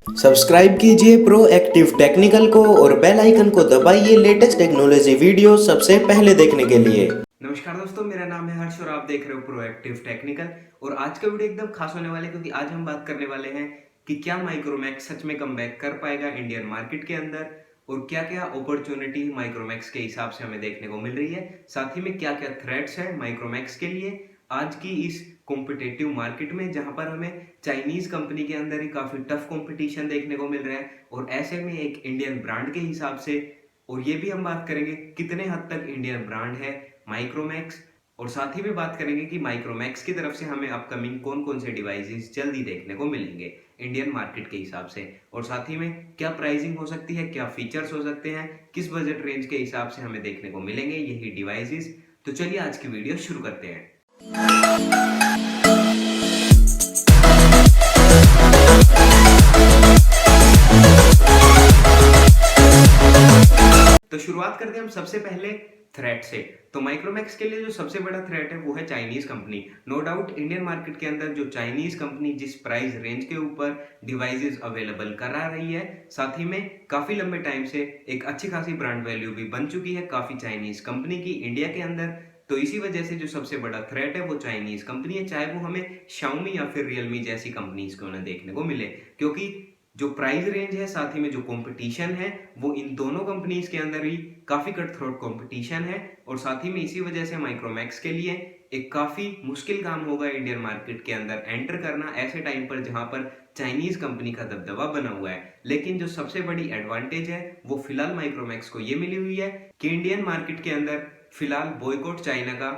Subscribe कीजिए pro active technical को और बेल आइकन को दबाइए लेटेस्ट टेक्नोलॉजी वीडियो सबसे पहले देखने के लिए। नमस्कार दोस्तों, मेरा नाम है हर्ष और आप देख रहे हो प्रोएक्टिव टेक्निकल। और आज का वीडियो एकदम खास होने वाला है क्योंकि आज हम बात करने वाले हैं कि क्या माइक्रोमैक्स सच में कमबैक कर पाएगा इंडियन मार्केट के अंदर, और क्या क्या अपॉर्चुनिटी माइक्रोमैक्स के हिसाब से हमें देखने को मिल रही है। साथ ही में क्या क्या थ्रेट्स है माइक्रोमैक्स के लिए आज की इस कॉम्पिटेटिव मार्केट में, जहां पर हमें चाइनीज कंपनी के अंदर ही काफी टफ कंपटीशन देखने को मिल रहा है, और ऐसे में एक इंडियन ब्रांड के हिसाब से। और ये भी हम बात करेंगे कितने हद तक इंडियन ब्रांड है माइक्रोमैक्स, और साथ ही में बात करेंगे कि माइक्रोमैक्स की तरफ से हमें अपकमिंग कौन कौन से डिवाइसेस जल्दी देखने को मिलेंगे इंडियन मार्केट के हिसाब से, और साथ ही में क्या प्राइसिंग हो सकती है, क्या फीचर्स हो सकते हैं, किस बजट रेंज के हिसाब से हमें देखने को मिलेंगे यही डिवाइसेस। तो चलिए आज की वीडियो शुरू करते हैं। तो शुरुआत करते हैं हम सबसे पहले थ्रेट से। तो माइक्रोमैक्स के लिए जो सबसे बड़ा थ्रेट है वो है Chinese company. No doubt Indian market के अंदर जो चाइनीज कंपनी जिस प्राइस रेंज के ऊपर डिवाइसेस अवेलेबल करा रही है, साथ ही में काफी लंबे टाइम से एक अच्छी खासी ब्रांड वैल्यू भी बन चुकी है काफी चाइनीज कंपनी की इंडिया के अंदर। तो इसी वजह से जो सबसे बड़ा थ्रेट है वो चाइनीज कंपनी है, चाहे वो हमें Xiaomi या फिर रियलमी जैसी कंपनीज को ना देखने को मिले, क्योंकि जो प्राइस रेंज है साथ ही में जो कंपटीशन है वो इन दोनों कंपनीज के अंदर ही काफी कट थ्रोट कंपटीशन है। और साथ ही में इसी वजह से माइक्रोमैक्स के लिए एक काफी मुश्किल काम होगा इंडियन मार्केट के अंदर एंटर करना ऐसे टाइम पर जहां पर चाइनीज कंपनी का दबदबा बना हुआ है। लेकिन जो सबसे बड़ी एडवांटेज है वो फिलहाल माइक्रोमैक्स को ये मिली हुई है कि इंडियन मार्केट के अंदर फिलहाल बॉयकॉट चाइना का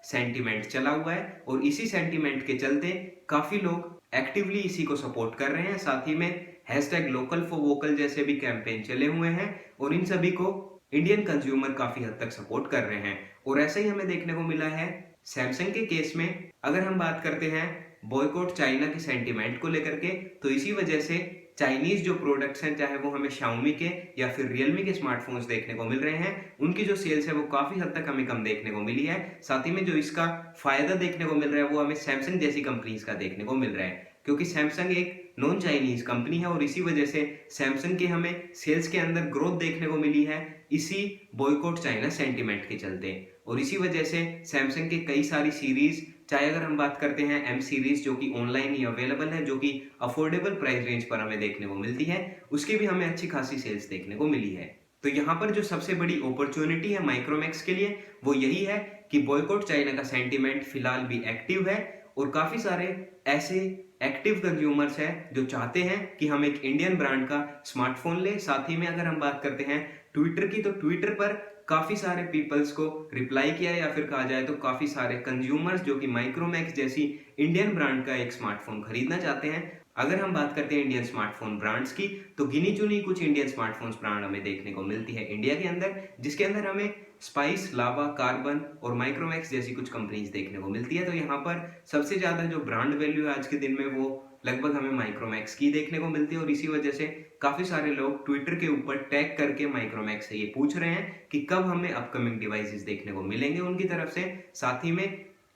सेंटीमेंट चला हुआ है, और इसी सेंटीमेंट के चलते काफी लोग एक्टिवली इसी को सपोर्ट कर रहे हैं। साथ ही में हैशटैग लोकल फॉर वोकल जैसे भी कैंपेन चले हुए हैं, और इन सभी को इंडियन कंज्यूमर काफी हद तक सपोर्ट कर रहे हैं। और ऐसा ही हमें देखने को मिला है सैमसंग के केस में। अगर हम बात करते हैं बॉयकॉट चाइना के सेंटीमेंट को लेकर के, तो इसी वजह से चाइनीज जो प्रोडक्ट्स हैं, चाहे वो हमें Xiaomi के या फिर रियलमी के स्मार्टफोन्स देखने को मिल रहे हैं, उनकी जो सेल्स है वो काफी हद तक हमें कम देखने को मिली है। साथ ही में जो इसका फायदा देखने को मिल रहा है वो हमें सैमसंग जैसी कंपनीज का देखने को मिल रहा है, क्योंकि सैमसंग एक नॉन चाइनीज कंपनी है, और इसी वजह से सैमसंग के हमें सेल्स के अंदर ग्रोथ देखने को मिली है इसी बॉयकॉट चाइना सेंटीमेंट के चलते। और इसी वजह से सैमसंग के कई सारी सीरीज, चाहे अगर हम बात करते हैं एम सीरीज जो कि ऑनलाइन ही अवेलेबल है, जो कि अफोर्डेबल प्राइस रेंज पर हमें देखने को मिलती है, उसकी भी हमें अच्छी खासी सेल्स देखने को मिली है। तो यहाँ पर जो सबसे बड़ी अपॉर्चुनिटी है माइक्रोमैक्स के लिए वो यही है कि बॉयकॉट चाइना का सेंटीमेंट फिलहाल भी एक्टिव है, और काफी सारे ऐसे एक्टिव कंज्यूमर्स हैं जो चाहते हैं कि हम एक इंडियन ब्रांड का स्मार्टफोन ले। साथ ही में अगर हम बात करते हैं ट्विटर की, तो ट्विटर पर काफी सारे पीपल्स को रिप्लाई किया, या फिर कहा जाए तो काफी सारे कंज्यूमर्स जो कि माइक्रोमैक्स जैसी इंडियन ब्रांड का एक स्मार्टफोन खरीदना चाहते हैं। अगर हम बात करते हैं इंडियन स्मार्टफोन ब्रांड्स की, तो गिनी चुनी कुछ इंडियन स्मार्टफोन्स ब्रांड हमें देखने को मिलती है इंडिया के अंदर, जिसके अंदर हमें स्पाइस, लावा, कार्बन और माइक्रोमैक्स जैसी कुछ कंपनीज देखने को मिलती है। तो यहाँ पर सबसे ज्यादा जो ब्रांड वैल्यू है आज के दिन में वो लगभग हमें माइक्रोमैक्स की देखने को मिलती है, और इसी वजह से काफी सारे लोग ट्विटर के ऊपर टैग करके माइक्रोमैक्स से ये पूछ रहे हैं कि कब हमें अपकमिंग डिवाइसेस देखने को मिलेंगे उनकी तरफ से। साथ ही में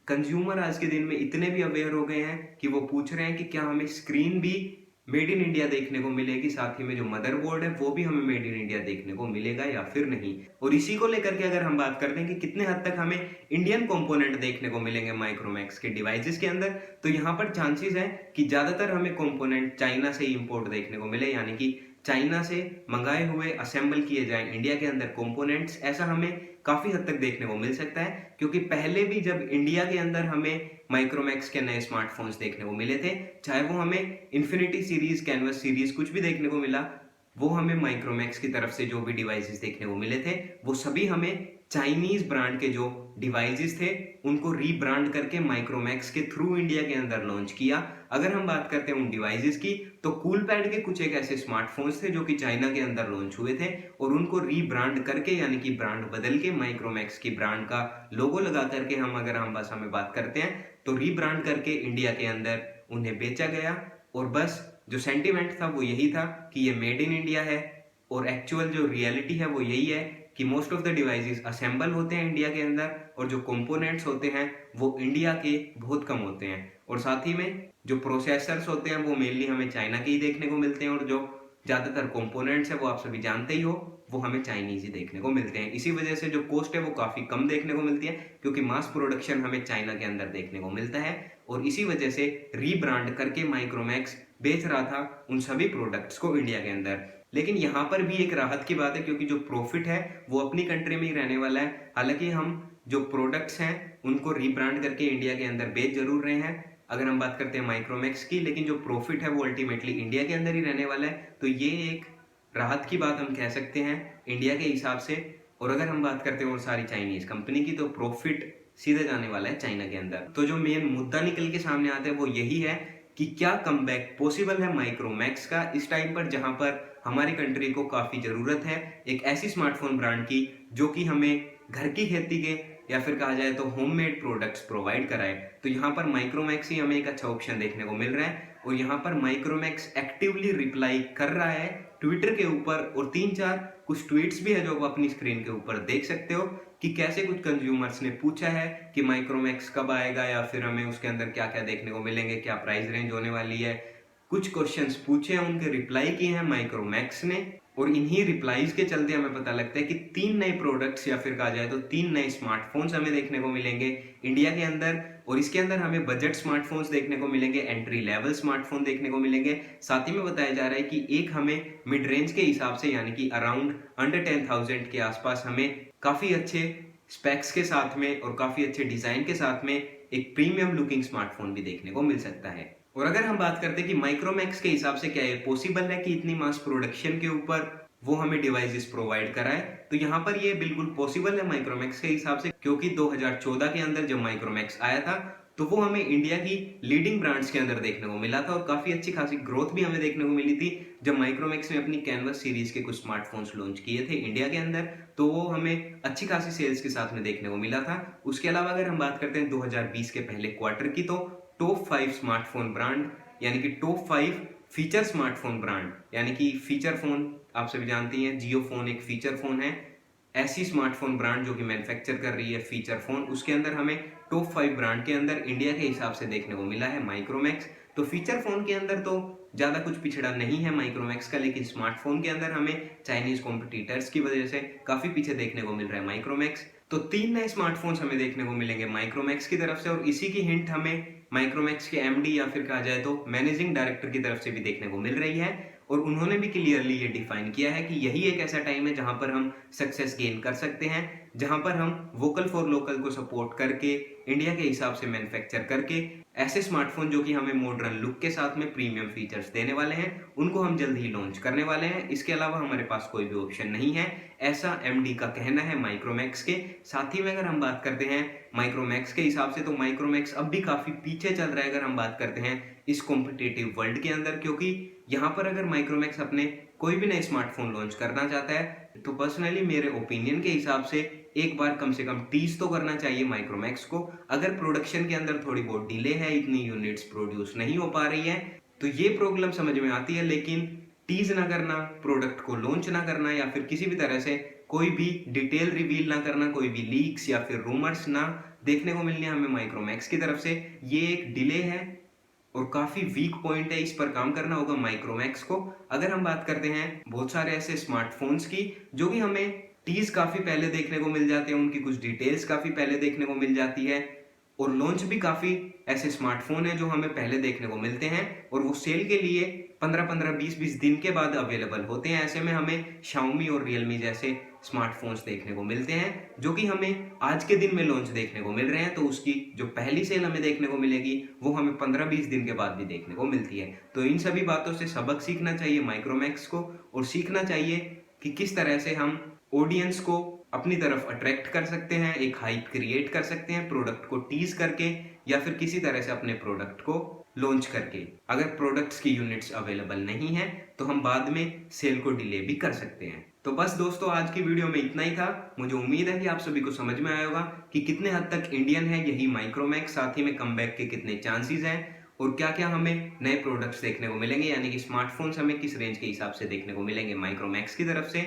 कंज्यूमर आज के दिन में इतने भी अवेयर हो गए हैं कि वो पूछ रहे हैं कि क्या हमें स्क्रीन भी मेड इन इंडिया देखने को मिलेगी, साथ ही में जो मदरबोर्ड है वो भी हमें मेड इन इंडिया देखने को मिलेगा या फिर नहीं। और इसी को लेकर के अगर हम बात करते हैं कि कितने हद तक हमें इंडियन कंपोनेंट देखने को मिलेंगे माइक्रोमैक्स के डिवाइसेस के अंदर, तो यहाँ पर चांसेस है कि ज्यादातर हमें कंपोनेंट चाइना से ही इंपोर्ट देखने को मिले, यानी कि चाइना से मंगाए हुए असेंबल किए जाए इंडिया के अंदर कंपोनेंट्स, ऐसा हमें काफी हद तक देखने को मिल सकता है। क्योंकि पहले भी जब इंडिया के अंदर हमें माइक्रोमैक्स के नए स्मार्टफोन्स देखने को मिले थे, चाहे वो हमें इन्फिनिटी सीरीज, कैनवस सीरीज कुछ भी देखने को मिला, वो हमें माइक्रोमैक्स की तरफ से जो भी डिवाइसेस देखने को मिले थे वो सभी हमें चाइनीज ब्रांड के जो डिवाइसेस थे उनको रीब्रांड करके माइक्रोमैक्स के थ्रू इंडिया के अंदर लॉन्च किया। अगर हम बात करते हैं उन डिवाइसेस की, तो कूलपैड के कुछ एक ऐसे स्मार्टफोन्स थे जो कि चाइना के अंदर लॉन्च हुए थे, और उनको रीब्रांड करके यानी कि ब्रांड बदल के माइक्रोमैक्स की ब्रांड का लोगो लगा करके, हम अगर हम भाषा में बात करते हैं तो रीब्रांड करके इंडिया के अंदर उन्हें बेचा गया। और बस जो सेंटीमेंट था वो यही था कि ये मेड इन इंडिया है, और एक्चुअल जो रियलिटी है वो यही है कि most of the devices assemble होते हैं इंडिया के अंदर, और जो कंपोनेंट्स होते हैं वो इंडिया के बहुत कम होते हैं। और साथ ही में जो प्रोसेसर्स होते हैं वो मेनली हमें चाइना के ही देखने को मिलते हैं और जो ज़्यादातर कंपोनेंट्स है वो आप सभी जानते ही हो, वो हमें चाइनीज ही देखने को मिलते हैं। इसी वजह से जो कॉस्ट है वो काफ़ी कम देखने को मिलती है, क्योंकि मास प्रोडक्शन हमें चाइना के अंदर देखने को मिलता है। और इसी वजह से रीब्रांड करके माइक्रोमैक्स बेच रहा था उन सभी प्रोडक्ट्स को इंडिया के अंदर। लेकिन यहाँ पर भी एक राहत की बात है, क्योंकि जो प्रॉफिट है वो अपनी कंट्री में ही रहने वाला है। हालांकि हम जो प्रोडक्ट्स हैं उनको रीब्रांड करके इंडिया के अंदर बेच जरूर रहे हैं, अगर हम बात करते हैं माइक्रोमैक्स की, लेकिन जो प्रॉफिट है वो अल्टीमेटली इंडिया के अंदर ही रहने वाला है। तो ये एक राहत की बात हम कह सकते हैं इंडिया के हिसाब से। और अगर हम बात करते हैं और सारी चाइनीज कंपनी की, तो प्रॉफिट सीधे जाने वाला है चाइना के अंदर। तो जो मेन मुद्दा निकल के सामने आता है वो यही है कि क्या कमबैक पॉसिबल है माइक्रोमैक्स का इस टाइम पर, जहां पर हमारी कंट्री को काफी जरूरत है एक ऐसी स्मार्टफोन ब्रांड की जो कि हमें घर की खेती के या फिर कहा जाए तो होममेड प्रोडक्ट्स प्रोवाइड कराए। तो यहाँ पर माइक्रोमैक्स ही हमें एक अच्छा ऑप्शन देखने को मिल रहा है। और यहाँ पर माइक्रोमैक्स एक्टिवली रिप्लाई कर रहा है ट्विटर के ऊपर, और 3-4 कुछ ट्वीट्स भी है जो आप अपनी स्क्रीन के ऊपर देख सकते हो कि कैसे कुछ कंज्यूमर्स ने पूछा है कि माइक्रोमैक्स कब आएगा, या फिर हमें उसके अंदर क्या क्या देखने को मिलेंगे, क्या प्राइस रेंज होने वाली है। कुछ क्वेश्चंस पूछे हैं, उनके रिप्लाई किए हैं माइक्रोमैक्स ने, और इन्हीं रिप्लाईज के चलते हमें पता लगता है कि 3 नए प्रोडक्ट्स या फिर कहा जाए तो 3 नए स्मार्टफोन्स हमें देखने को मिलेंगे इंडिया के अंदर। और इसके अंदर हमें बजट स्मार्टफोन्स देखने को मिलेंगे, एंट्री लेवल स्मार्टफोन देखने को मिलेंगे। साथ ही में बताया जा रहा है कि एक हमें मिड रेंज के हिसाब से, यानी कि अराउंड अंडर 10,000 के आसपास हमें काफी अच्छे स्पेक्स के साथ में और काफी अच्छे डिजाइन के साथ में एक प्रीमियम लुकिंग स्मार्टफोन भी देखने को मिल सकता है। और अगर हम बात करते हैं कि माइक्रोमैक्स के हिसाब से क्या ये पॉसिबल है कि इतनी मास प्रोडक्शन के ऊपर वो हमें डिवाइसेस प्रोवाइड कराए, तो यहाँ पर ये बिल्कुल पॉसिबल है माइक्रोमैक्स के हिसाब से, क्योंकि 2014 के अंदर जब माइक्रोमैक्स आया था तो वो हमें इंडिया की लीडिंग ब्रांड्स के अंदर देखने को मिला था, और काफी अच्छी खासी ग्रोथ भी हमें देखने को मिली थी जब माइक्रोमैक्स ने अपनी कैनवस सीरीज के कुछ स्मार्टफोन्स लॉन्च किए थे इंडिया के अंदर। तो वो हमें अच्छी खासी सेल्स के साथ में देखने को मिला था। उसके अलावा अगर हम बात करते हैं 2020 के पहले क्वार्टर की, तो टॉप 5 स्मार्टफोन ब्रांड, यानी कि टॉप 5 फीचर स्मार्टफोन ब्रांड, यानी कि फीचर फोन आप सभी जानती हैं, जियो फोन एक फीचर फोन है, ऐसी स्मार्टफोन ब्रांड जो कि मैन्युफैक्चर कर रही है फीचर फोन, उसके अंदर हमें टॉप 5 ब्रांड के अंदर इंडिया के हिसाब से देखने को मिला है माइक्रोमैक्स। तो फीचर फोन के अंदर तो ज्यादा कुछ पिछड़ा नहीं है माइक्रोमैक्स का, लेकिन स्मार्टफोन के अंदर हमें चाइनीज कॉम्पिटिटर्स की वजह से काफी पीछे देखने को मिल रहा है माइक्रोमैक्स। तो 3 नए स्मार्टफोन्स हमें देखने को मिलेंगे माइक्रोमैक्स की तरफ से, और इसी की हिंट हमें माइक्रोमैक्स के एमडी या फिर कहा जाए तो मैनेजिंग डायरेक्टर की तरफ से भी देखने को मिल रही है। और उन्होंने भी क्लियरली ये डिफाइन किया है कि यही एक ऐसा टाइम है जहां पर हम सक्सेस गेन कर सकते हैं, जहां पर हम वोकल फॉर लोकल को सपोर्ट करके इंडिया के हिसाब से मैन्युफैक्चर करके ऐसे स्मार्टफोन जो कि हमें मॉडर्न लुक के साथ में प्रीमियम फीचर्स देने वाले हैं, उनको हम जल्द ही लॉन्च करने वाले हैं। इसके अलावा हमारे पास कोई भी ऑप्शन नहीं है, ऐसा एमडी का कहना है माइक्रोमैक्स के। साथ ही में अगर हम बात करते हैं माइक्रोमैक्स के हिसाब से, तो माइक्रोमैक्स अब भी काफी पीछे चल रहा है अगर हम बात करते हैं इस कॉम्पिटिटिव वर्ल्ड के अंदर, क्योंकि यहाँ पर अगर माइक्रोमैक्स अपने कोई भी नए स्मार्टफोन लॉन्च करना चाहता है, तो पर्सनली मेरे ओपिनियन के हिसाब से एक बार कम से कम टीज तो करना चाहिए माइक्रोमैक्स को। अगर प्रोडक्शन के अंदर थोड़ी बहुत डिले है, इतनी यूनिट्स प्रोड्यूस नहीं हो पा रही है, तो ये प्रॉब्लम समझ में आती है। लेकिन टीज ना करना, प्रोडक्ट को लॉन्च ना करना, या फिर किसी भी तरह से कोई भी डिटेल रिवील ना करना, कोई भी लीक्स या फिर रूमर्स ना देखने को मिलने हमें माइक्रोमैक्स की तरफ से, ये एक डिले है और काफी वीक पॉइंट है। इस पर काम करना होगा माइक्रोमैक्स को। अगर हम बात करते हैं बहुत सारे ऐसे स्मार्टफोन्स की जो कि हमें टीज काफी पहले देखने को मिल जाते हैं, उनकी कुछ डिटेल्स काफी पहले देखने को मिल जाती है, और लॉन्च भी काफी ऐसे स्मार्टफोन है जो हमें पहले देखने को मिलते हैं, और वो सेल के लिए 15-15, 20-20 दिन के बाद अवेलेबल होते हैं। ऐसे में हमें Xiaomi और Realme जैसे स्मार्टफोन्स देखने को मिलते हैं जो कि हमें आज के दिन में लॉन्च देखने को मिल रहे हैं। तो उसकी जो पहली सेल हमें देखने को मिलेगी वो हमें 15-20 दिन के बाद भी देखने को मिलती है। तो इन सभी बातों से सबक सीखना चाहिए माइक्रोमैक्स को, और सीखना चाहिए कि किस तरह से हम ऑडियंस को अपनी तरफ अट्रैक्ट कर सकते हैं, एक हाइप क्रिएट कर सकते हैं प्रोडक्ट को टीज करके, या फिर किसी तरह से अपने प्रोडक्ट को लॉन्च करके। अगर प्रोडक्ट्स की यूनिट्स अवेलेबल नहीं है तो हम बाद में सेल को डिले भी कर सकते हैं। तो बस दोस्तों, आज की वीडियो में इतना ही था। मुझे उम्मीद है कि आप सभी को समझ में आया होगा कि कितने हद तक इंडियन है यही माइक्रोमैक्स, साथ ही में कमबैक के कितने चांसेस हैं, और क्या क्या हमें नए प्रोडक्ट्स देखने को मिलेंगे, यानी कि स्मार्टफोन्स हमें किस रेंज के हिसाब से देखने को मिलेंगे माइक्रोमैक्स की तरफ से।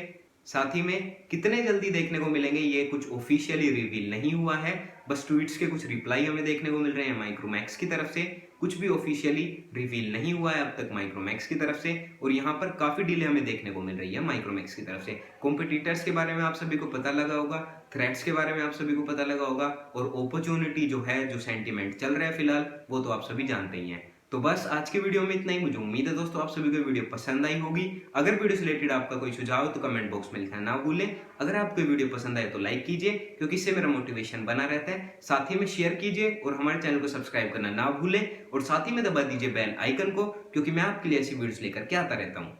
साथ ही में कितने जल्दी देखने को मिलेंगे ये कुछ ऑफिशियली रिवील नहीं हुआ है, बस ट्वीट्स के कुछ रिप्लाई हमें देखने को मिल रहे हैं माइक्रोमैक्स की तरफ से, कुछ भी ऑफिशियली रिवील नहीं हुआ है अब तक माइक्रोमैक्स की तरफ से, और यहाँ पर काफी डिले हमें देखने को मिल रही है माइक्रोमैक्स की तरफ से। कॉम्पिटिटर्स के बारे में आप सभी को पता लगा होगा, थ्रेट्स के बारे में आप सभी को पता लगा होगा, और अपॉर्चुनिटी जो है, जो सेंटीमेंट चल रहा है फिलहाल, वो तो आप सभी जानते ही हैं। तो बस आज के वीडियो में इतना ही। मुझे उम्मीद है दोस्तों आप सभी को वीडियो पसंद आई होगी। अगर वीडियो से रिलेटेड आपका कोई सुझाव हो तो कमेंट बॉक्स में लिखना ना भूलें। अगर आपको वीडियो पसंद आए तो लाइक कीजिए, क्योंकि इससे मेरा मोटिवेशन बना रहता है। साथ ही में शेयर कीजिए और हमारे चैनल को सब्सक्राइब करना ना भूलें, और साथ ही में दबा दीजिए बेल आइकन को, क्योंकि मैं आपके लिए ऐसी वीडियोस लेकर के आता रहता हूँ।